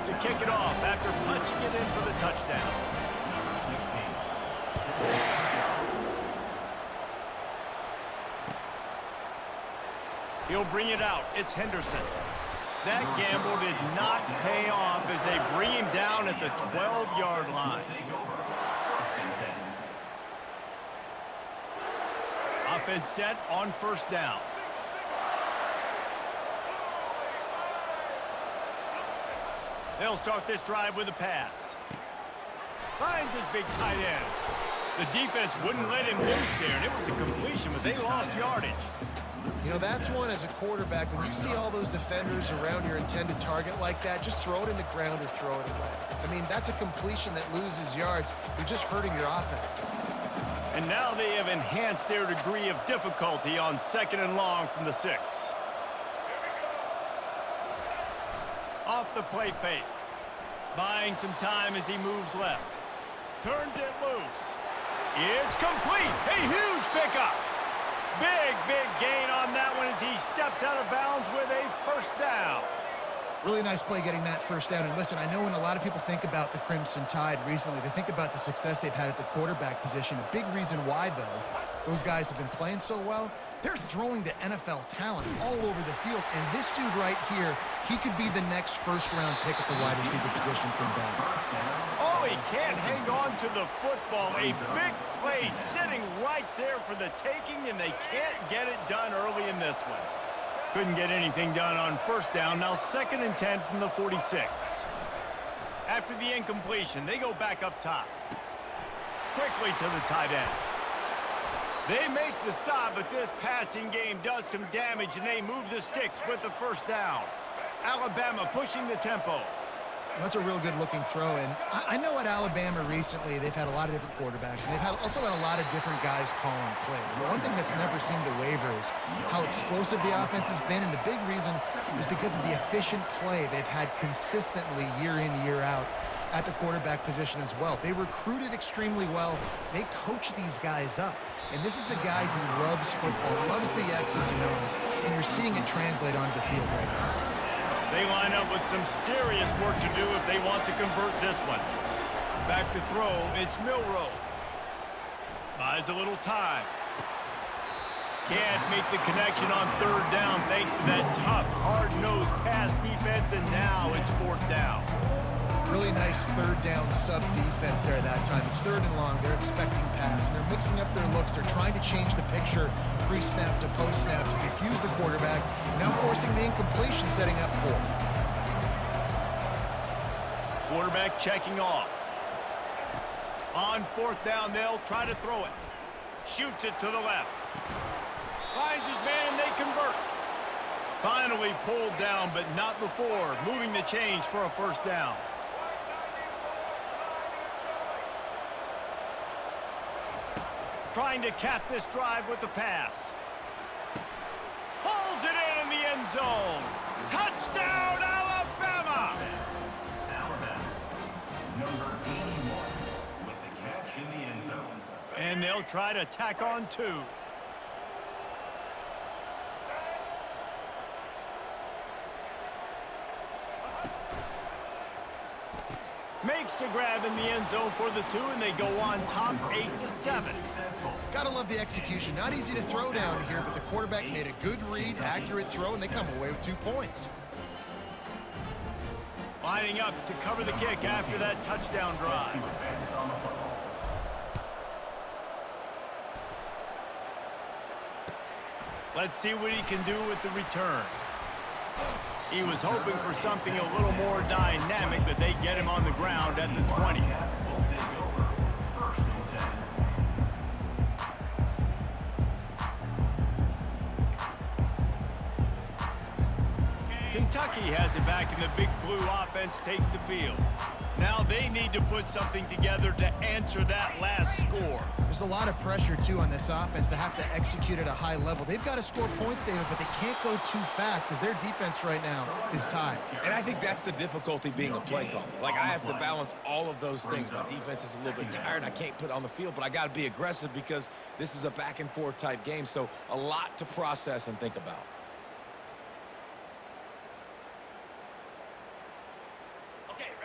about to kick it off after punching it in for the touchdown. He'll bring it out. It's Henderson. That gamble did not pay off as they bring him down at the 12-yard line. Offense set on first down. They'll start this drive with a pass. Finds his big tight end. The defense wouldn't let him loose there, and it was a completion, but they lost yardage. You know, that's one as a quarterback. When you see all those defenders around your intended target like that, just throw it in the ground or throw it away. I mean, that's a completion that loses yards. You're just hurting your offense. And now they have enhanced their degree of difficulty on 2nd and long from the 6. Off the play fake. Buying some time as he moves left. Turns it loose. It's complete. A huge pickup. Big gain on that one as he steps out of bounds with a first down. Really nice play getting that first down. And listen, I know when a lot of people think about the Crimson Tide recently, they think about the success they've had at the quarterback position. A big reason why, though, those guys have been playing so well, they're throwing to NFL talent all over the field. And this dude right here, he could be the next first-round pick at the wide receiver position from Bama. Oh, he can't hang on to the football. A big play sitting right there for the taking, and they can't get it done early in this one. Couldn't get anything done on first down. Now 2nd and 10 from the 46. After the incompletion, they go back up top. Quickly to the tight end. They make the stop, but this passing game does some damage, and they move the sticks with the first down. Alabama pushing the tempo. That's a real good-looking throw, and I know at Alabama recently they've had a lot of different quarterbacks, and they've also had a lot of different guys calling plays. But one thing that's never seemed to waver is how explosive the offense has been, and the big reason is because of the efficient play they've had consistently year in, year out at the quarterback position as well. They recruited extremely well. They coach these guys up. And this is a guy who loves football, loves the X's and O's, and you're seeing it translate onto the field right now. They line up with some serious work to do if they want to convert this one. Back to throw, it's Milroe. Buys a little time. Can't make the connection on 3rd down thanks to that tough, hard-nosed pass defense, and now it's 4th down. Really nice 3rd down sub-defense there that time. It's 3rd and long. They're expecting pass, and they're mixing up their looks. They're trying to change the picture pre-snap to post-snap to confuse the quarterback, now forcing the incompletion, setting up 4th. Quarterback checking off. On 4th down, they'll try to throw it. Shoots it to the left. Finds his man, and they convert. Finally pulled down, but not before moving the chains for a first down. Trying to cap this drive with the pass. Pulls it in the end zone. Touchdown, Alabama! Number 81 with the catch in the end zone. And they'll try to tack on 2. Makes the grab in the end zone for the 2, and they go on top 8-7. Gotta love the execution. Not easy to throw down here, but the quarterback made a good read, accurate throw, and they come away with 2 points. Lining up to cover the kick after that touchdown drive. Let's see what he can do with the return. He was hoping for something a little more dynamic, but they get him on the ground at the 20. Kentucky has it back, and the Big Blue offense takes the field. Now they need to put something together to answer that last score. There's a lot of pressure, too, on this offense to have to execute at a high level. They've got to score points, David, but they can't go too fast because their defense right now is tied. And I think that's the difficulty being a play caller. Like, I have to balance all of those things. My defense is a little bit tired. I can't put it on the field, but I got to be aggressive because this is a back-and-forth type game, so a lot to process and think about.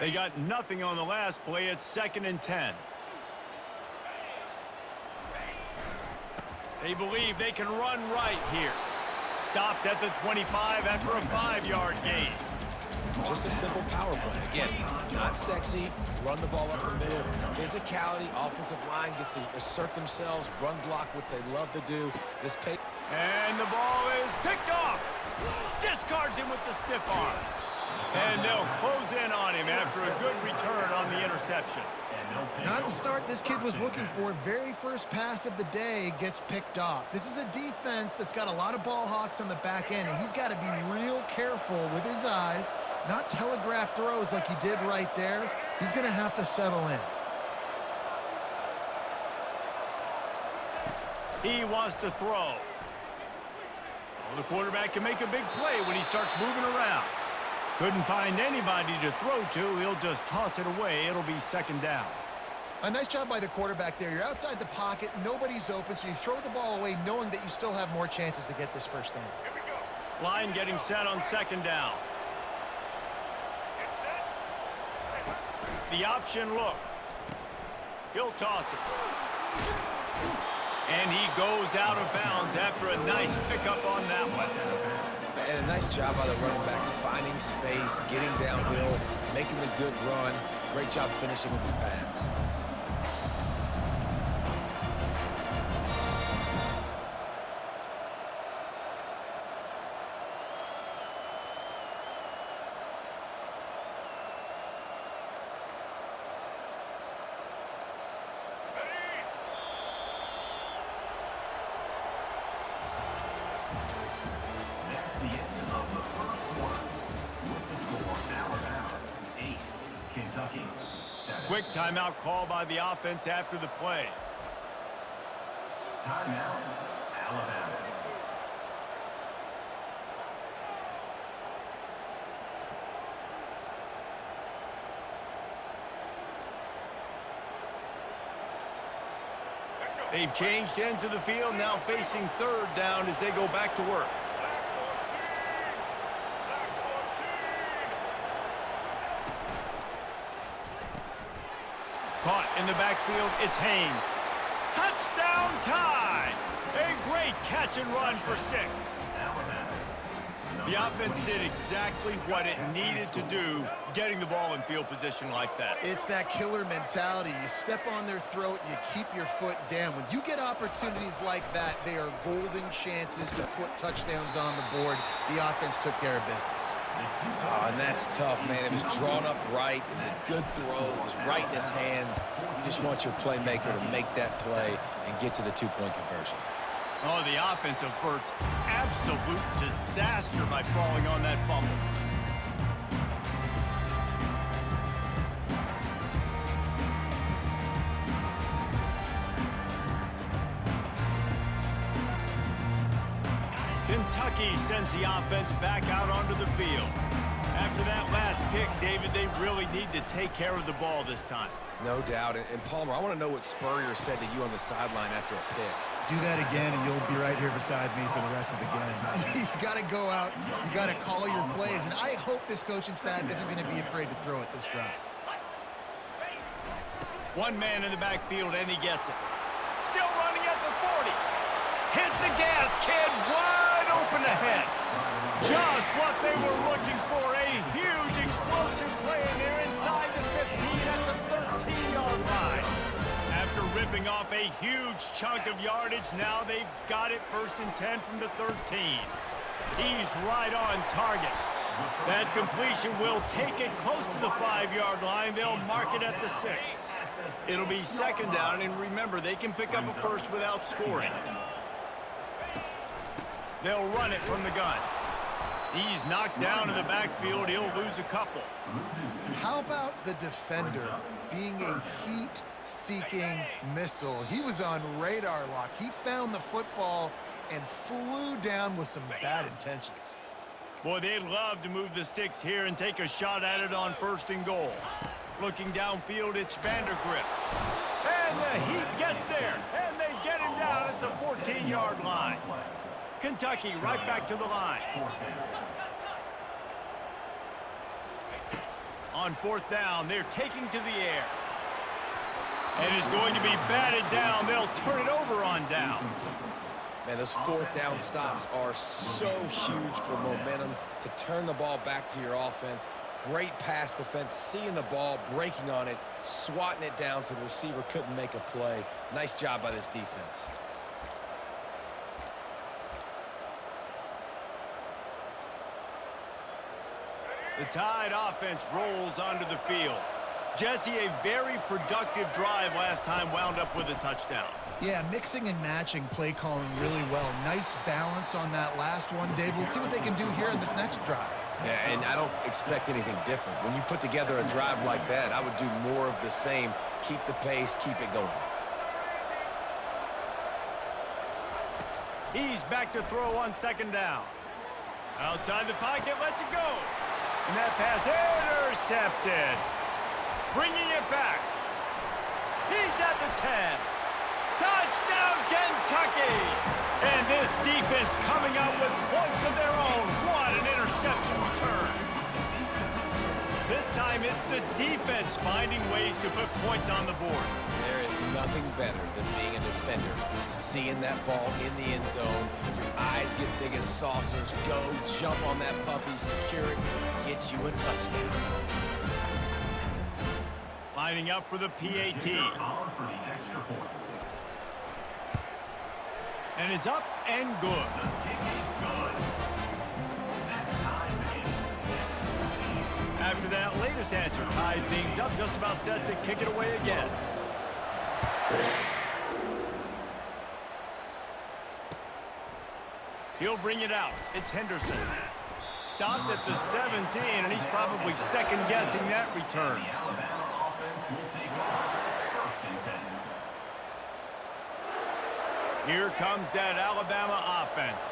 They got nothing on the last play. It's 2nd and 10. They believe they can run right here. Stopped at the 25 after a 5-yard gain. Just a simple power play. Again, not sexy, run the ball up the middle. Physicality, offensive line gets to assert themselves, run block, which they love to do. And the ball is picked off. Discards him with the stiff arm. And they'll close in on him after a good return on the interception. Not the start this kid was looking for. Very first pass of the day gets picked off. This is a defense that's got a lot of ball hawks on the back end, and he's got to be real careful with his eyes, not telegraph throws like he did right there. He's going to have to settle in. He wants to throw. Well, the quarterback can make a big play when he starts moving around. Couldn't find anybody to throw to. He'll just toss it away. It'll be 2nd down. A nice job by the quarterback there. You're outside the pocket. Nobody's open, so you throw the ball away knowing that you still have more chances to get this first down. Line getting set on 2nd down. The option look. He'll toss it. And he goes out of bounds after a nice pickup on that one. And a nice job by the running back, finding space, getting downhill, making the good run. Great job finishing with his pads. The end of the first quarter. With the score, Alabama 8, Kentucky 7. Quick timeout call by the offense after the play. Timeout, Alabama. They've changed ends of the field, now facing 3rd down as they go back to work. Caught in the backfield, it's Haynes. Touchdown time! A great catch and run for 6. The offense did exactly what it needed to do, getting the ball in field position like that. It's that killer mentality. You step on their throat, you keep your foot down. When you get opportunities like that, they are golden chances to put touchdowns on the board. The offense took care of business. Oh, and that's tough, man. It was drawn up right. It was a good throw. It was right in his hands. You just want your playmaker to make that play and get to the 2-point conversion. Oh, the offense averts absolute disaster by falling on that fumble. Kentucky sends the offense back out onto the field. After that last pick, David, they really need to take care of the ball this time. No doubt. And Palmer, I want to know what Spurrier said to you on the sideline after a pick. Do that again, and you'll be right here beside me for the rest of the game. You got to go out. You got to call your plays, and I hope this coaching staff isn't going to be afraid to throw it this drive. One man in the backfield, and he gets it. Still running at the 40. Hit the gas, kid. Wide open ahead. Just what they were looking for. A huge explosive play in there inside the 15 at the 13-yard line. After ripping off a huge chunk of yardage, now they've got it 1st and 10 from the 13. He's right on target. That completion will take it close to the 5-yard line. They'll mark it at the 6. It'll be 2nd down, and remember, they can pick up a first without scoring. They'll run it from the gun. He's knocked down in the backfield. He'll lose a couple. How about the defender being a heat-seeking missile? He was on radar lock. He found the football and flew down with some bad intentions. Boy, they'd love to move the sticks here and take a shot at it on 1st and goal. Looking downfield, it's Vandergrift. And the heat gets there, and they get him down at the 14-yard line. Kentucky right back to the line. On fourth down, they're taking to the air. And is going to be batted down. They'll turn it over on downs. Man, those fourth down stops are so huge for momentum to turn the ball back to your offense. Great pass defense, seeing the ball, breaking on it, swatting it down so the receiver couldn't make a play. Nice job by this defense. The Tide offense rolls onto the field. Jesse, a very productive drive last time, wound up with a touchdown. Yeah, mixing and matching play calling really well. Nice balance on that last one, Dave. Let's see what they can do here in this next drive. Yeah, and I don't expect anything different. When you put together a drive like that, I would do more of the same. Keep the pace, keep it going. He's back to throw on second down. Outside the pocket, lets it go. And that pass intercepted. Bringing it back. He's at the 10. Touchdown, Kentucky! And this defense coming up with points of their own. What an interception return. This time it's the defense finding ways to put points on the board. There is nothing better than being a defender. Seeing that ball in the end zone, your eyes get big as saucers. Go, jump on that puppy, secure it, get you a touchdown. Lining up for the PAT. And it's up and good. After that latest answer tied things up, just about set to kick it away again. He'll bring it out. It's Henderson. Stopped at the 17, and he's probably second-guessing that return. Here comes that Alabama offense.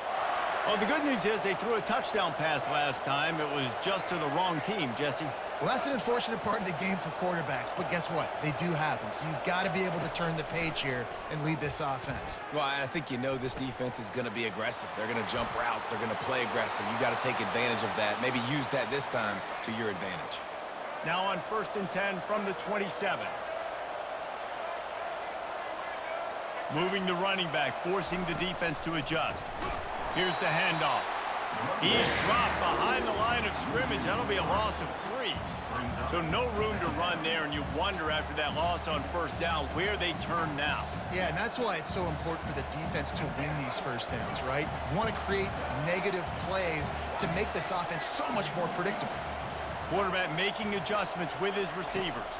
Well, the good news is they threw a touchdown pass last time. It was just to the wrong team, Jesse. Well, that's an unfortunate part of the game for quarterbacks, but guess what? They do happen, so you've got to be able to turn the page here and lead this offense. Well, I think you know this defense is going to be aggressive. They're going to jump routes. They're going to play aggressive. You got to take advantage of that. Maybe use that this time to your advantage. Now on 1st and 10 from the 27. Moving the running back, forcing the defense to adjust. Here's the handoff. He's dropped behind the line of scrimmage. That'll be a loss of 3. So no room to run there, and you wonder after that loss on first down where they turn now. Yeah, and that's why it's so important for the defense to win these first downs, right? You want to create negative plays to make this offense so much more predictable. Quarterback making adjustments with his receivers.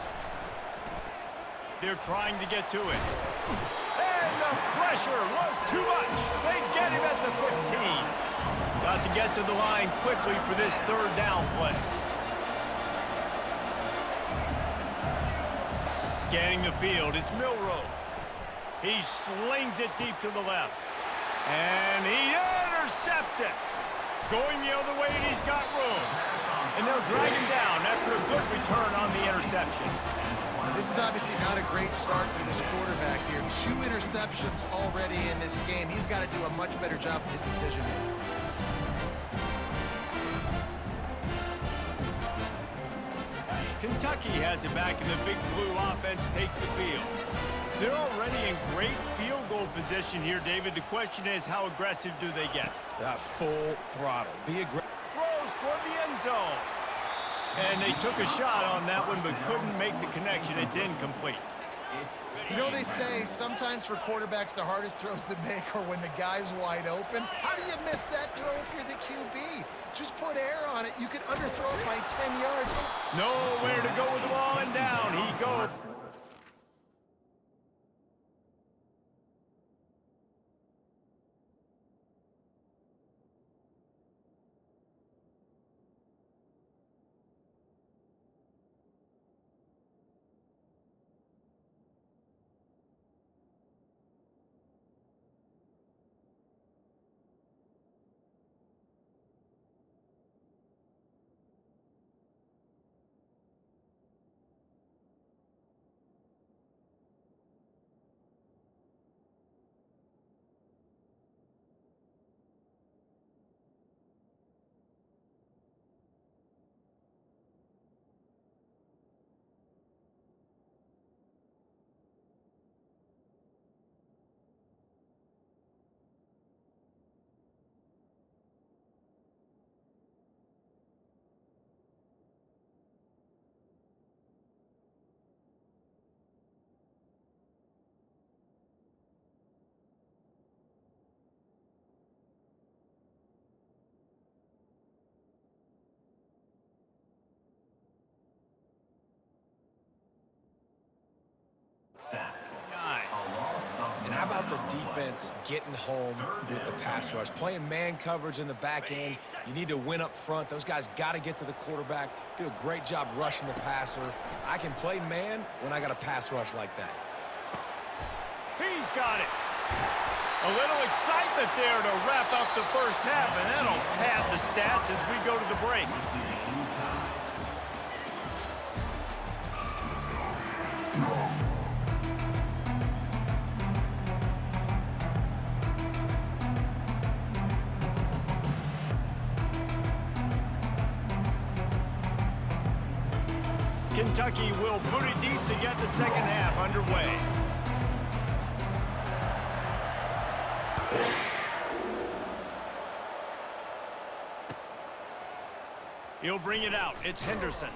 They're trying to get to it. And the pressure was too much. They get him at the 15. Got to get to the line quickly for this third down play. Scanning the field, it's Milroe. He slings it deep to the left. And he intercepts it. Going the other way, and he's got room. And they'll drag him down after a good return on the interception. This is obviously not a great start for this quarterback here. 2 interceptions already in this game. He's got to do a much better job with his decision making. Kentucky has it back, and the Big Blue offense takes the field. They're already in great field goal position here, David. The question is, how aggressive do they get? Full throttle. Be aggressive. Throws toward the end zone. And they took a shot on that one, but couldn't make the connection. It's incomplete. You know, they say sometimes for quarterbacks, the hardest throws to make are when the guy's wide open. How do you miss that throw if you're the QB? Just put air on it. You could underthrow it by 10 yards. Nowhere to go with the ball, and down he goes. defense getting home with the pass rush. Playing man coverage in the back end. You need to win up front. Those guys got to get to the quarterback, do a great job rushing the passer. I can play man when I got a pass rush like that. He's got it. A little excitement there to wrap up the first half, and that'll pad the stats as we go to the break. Kentucky will boot it deep to get the second half underway. He'll bring it out. It's Henderson.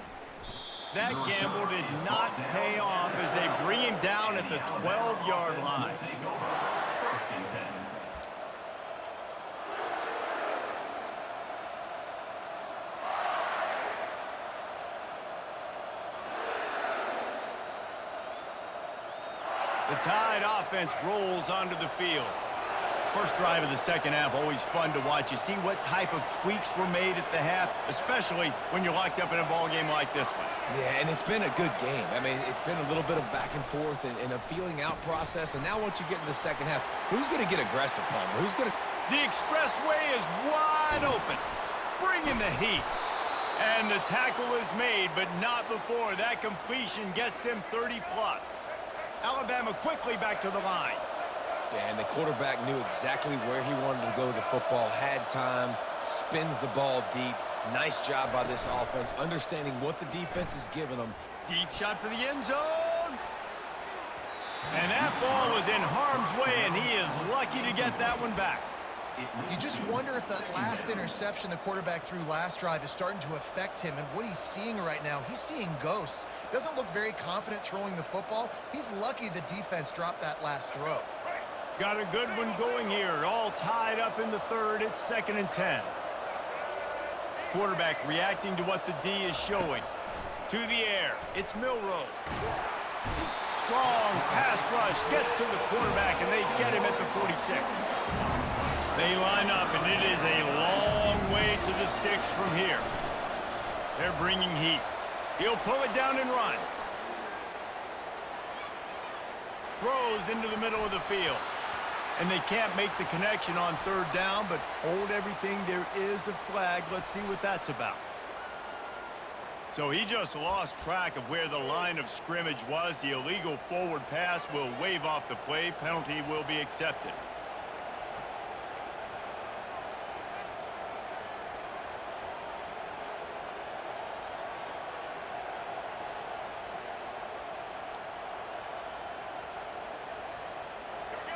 That gamble did not pay off as they bring him down at the 12-yard line. The Tide offense rolls onto the field. First drive of the second half, always fun to watch. You see what type of tweaks were made at the half, especially when you're locked up in a ball game like this one. Yeah, and it's been a good game. I mean, it's been a little bit of back and forth and a feeling out process. And now once you get in the second half, who's going to get aggressive, Palmer? Who's going to... The expressway is wide open. Bring in the heat. And the tackle is made, but not before that completion gets them 30-plus. Alabama quickly back to the line. Yeah, and the quarterback knew exactly where he wanted to go with the football, had time, spins the ball deep. Nice job by this offense, understanding what the defense is giving them. Deep shot for the end zone. And that ball was in harm's way, and he is lucky to get that one back. You just wonder if that last interception the quarterback threw last drive is starting to affect him and what he's seeing right now. He's seeing ghosts. Doesn't look very confident throwing the football. He's lucky the defense dropped that last throw. Got a good one going here. All tied up in the third. It's 2nd and 10. Quarterback reacting to what the D is showing. To the air. It's Milroe. Strong pass rush gets to the quarterback, and they get him at the 46. They line up, and it is a long way to the sticks from here. They're bringing heat. He'll pull it down and run. Throws into the middle of the field. And they can't make the connection on third down, but hold everything. There is a flag. Let's see what that's about. So he just lost track of where the line of scrimmage was. The illegal forward pass will wave off the play. Penalty will be accepted.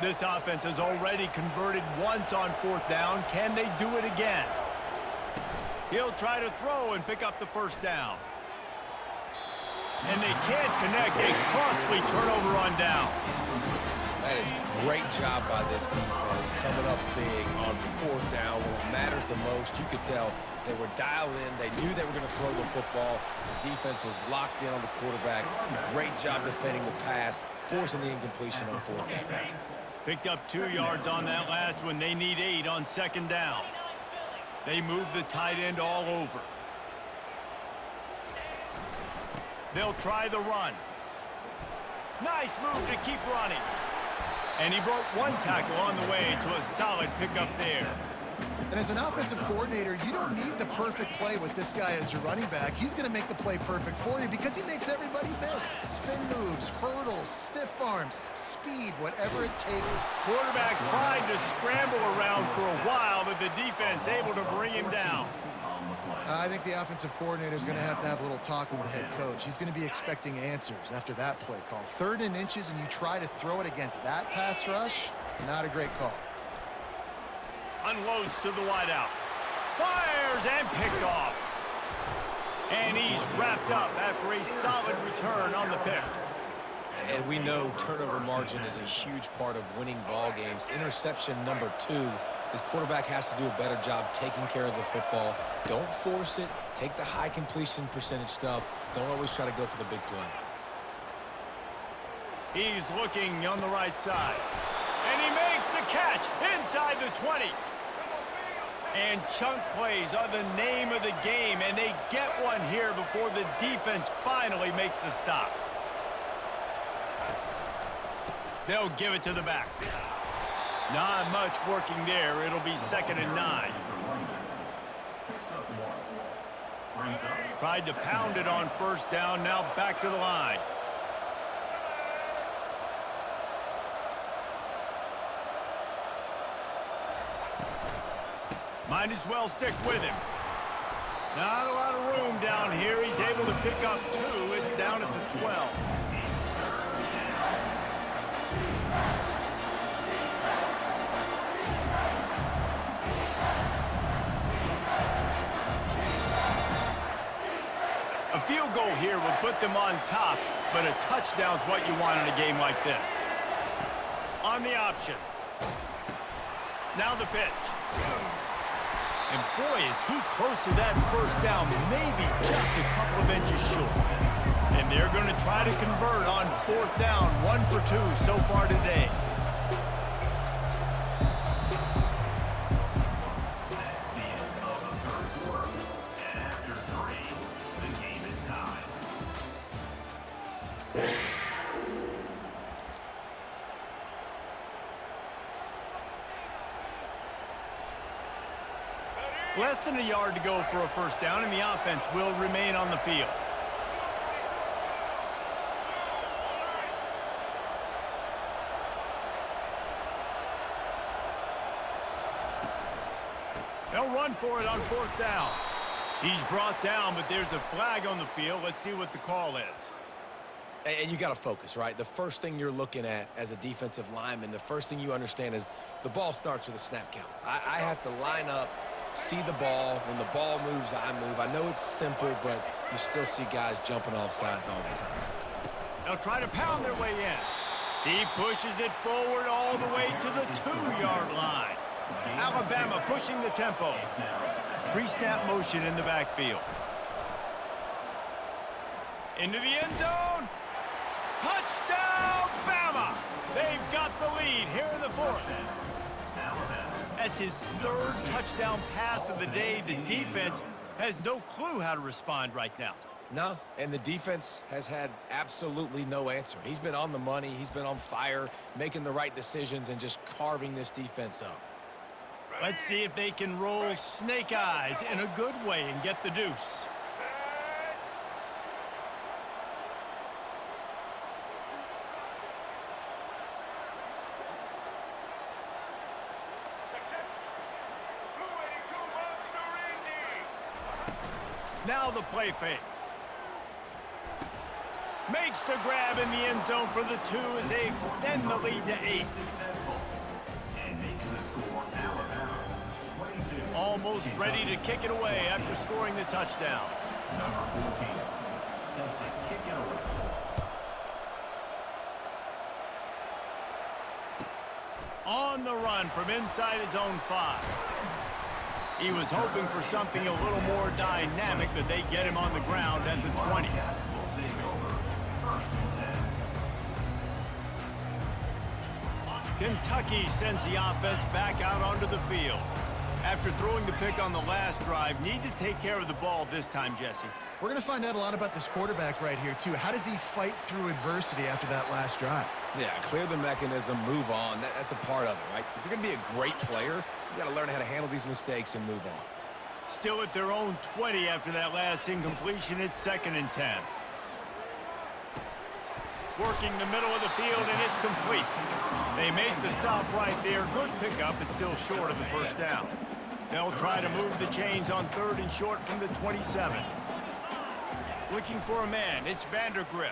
This offense has already converted once on fourth down. Can they do it again? He'll try to throw and pick up the first down. And they can't connect. A costly turnover on down. That is a great job by this defense, coming up big on fourth down when it matters the most. You could tell they were dialed in. They knew they were going to throw the football. The defense was locked in on the quarterback. Great job defending the pass, forcing the incompletion on fourth down. Picked up 2 yards on that last one. They need 8 on second down. They move the tight end all over. They'll try the run. Nice move to keep running. And he broke one tackle on the way to a solid pickup there. And as an offensive coordinator, you don't need the perfect play with this guy as your running back. He's going to make the play perfect for you because he makes everybody miss. Spin moves, hurdles, stiff arms, speed, whatever it takes. Quarterback tried to scramble around for a while, but the defense able to bring him down. I think the offensive coordinator is going to have a little talk with the head coach. He's going to be expecting answers after that play call. 3rd and inches, and you try to throw it against that pass rush, not a great call. Unloads to the wideout. Fires and picked off. And he's wrapped up after a solid return on the pick. And we know turnover margin is a huge part of winning ball games. Interception number 2. This quarterback has to do a better job taking care of the football. Don't force it. Take the high completion percentage stuff. Don't always try to go for the big play. He's looking on the right side. And he makes the catch inside the 20. And chunk plays are the name of the game, and they get one here before the defense finally makes the stop. They'll give it to the back. Not much working there. It'll be 2nd and 9. Tried to pound it on 1st down, now back to the line. Might as well stick with him. Not a lot of room down here. He's able to pick up 2. It's down at the 12. A field goal here would put them on top, but a touchdown's what you want in a game like this. On the option. Now the pitch. And boy, is he close to that 1st down, maybe just a couple of inches short. And they're going to try to convert on 4th down, 1 for 2 so far today. That's the end of the 3rd quarter. And after 3, the game is tied. Less than a yard to go for a 1st down, and the offense will remain on the field. They'll run for it on 4th down. He's brought down, but there's a flag on the field. Let's see what the call is. And you got to focus, right? The first thing you're looking at as a defensive lineman, the first thing you understand is the ball starts with a snap count. I have to line up, see the ball. When the ball moves, I move. I know it's simple, but you still see guys jumping off sides all the time. They'll try to pound their way in. He pushes it forward all the way to the 2-yard line. Alabama pushing the tempo. Pre-snap motion in the backfield. Into the end zone. Touchdown, Bama! They've got the lead here in the 4th. That's his 3rd touchdown pass of the day. The defense has no clue how to respond right now. No, and the defense has had absolutely no answer. He's been on the money. He's been on fire, making the right decisions and just carving this defense up. Let's see if they can roll snake eyes in a good way and get the deuce. Now the play fake. Makes the grab in the end zone for the 2 as they extend the lead to 8. And making the score, Alabama, 22. Almost ready to kick it away after scoring the touchdown. Number 14, set to kick it away. On the run from inside his own 5. He was hoping for something a little more dynamic, but they get him on the ground at the 20. Kentucky sends the offense back out onto the field. After throwing the pick on the last drive, need to take care of the ball this time, Jesse. We're going to find out a lot about this quarterback right here, too. How does he fight through adversity after that last drive? Yeah, clear the mechanism, move on. That's a part of it, right? If you're going to be a great player, you got to learn how to handle these mistakes and move on. Still at their own 20 after that last incompletion. It's 2nd and 10. Working the middle of the field, and it's complete. They make the stop right there. Good pickup. It's still short of the 1st down. They'll try to move the chains on 3rd and short from the 27. Looking for a man. It's Vandergriff.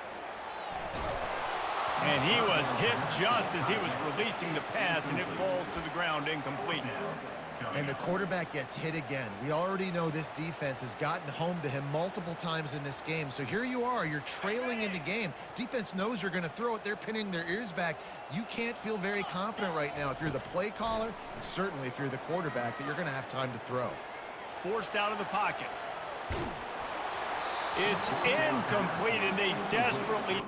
And he was hit just as he was releasing the pass, and it falls to the ground incomplete. And the quarterback gets hit again. We already know this defense has gotten home to him multiple times in this game. So here you are, you're trailing in the game. Defense knows you're going to throw it. They're pinning their ears back. You can't feel very confident right now if you're the play caller, and certainly if you're the quarterback, that you're going to have time to throw. Forced out of the pocket. It's incomplete, and they desperately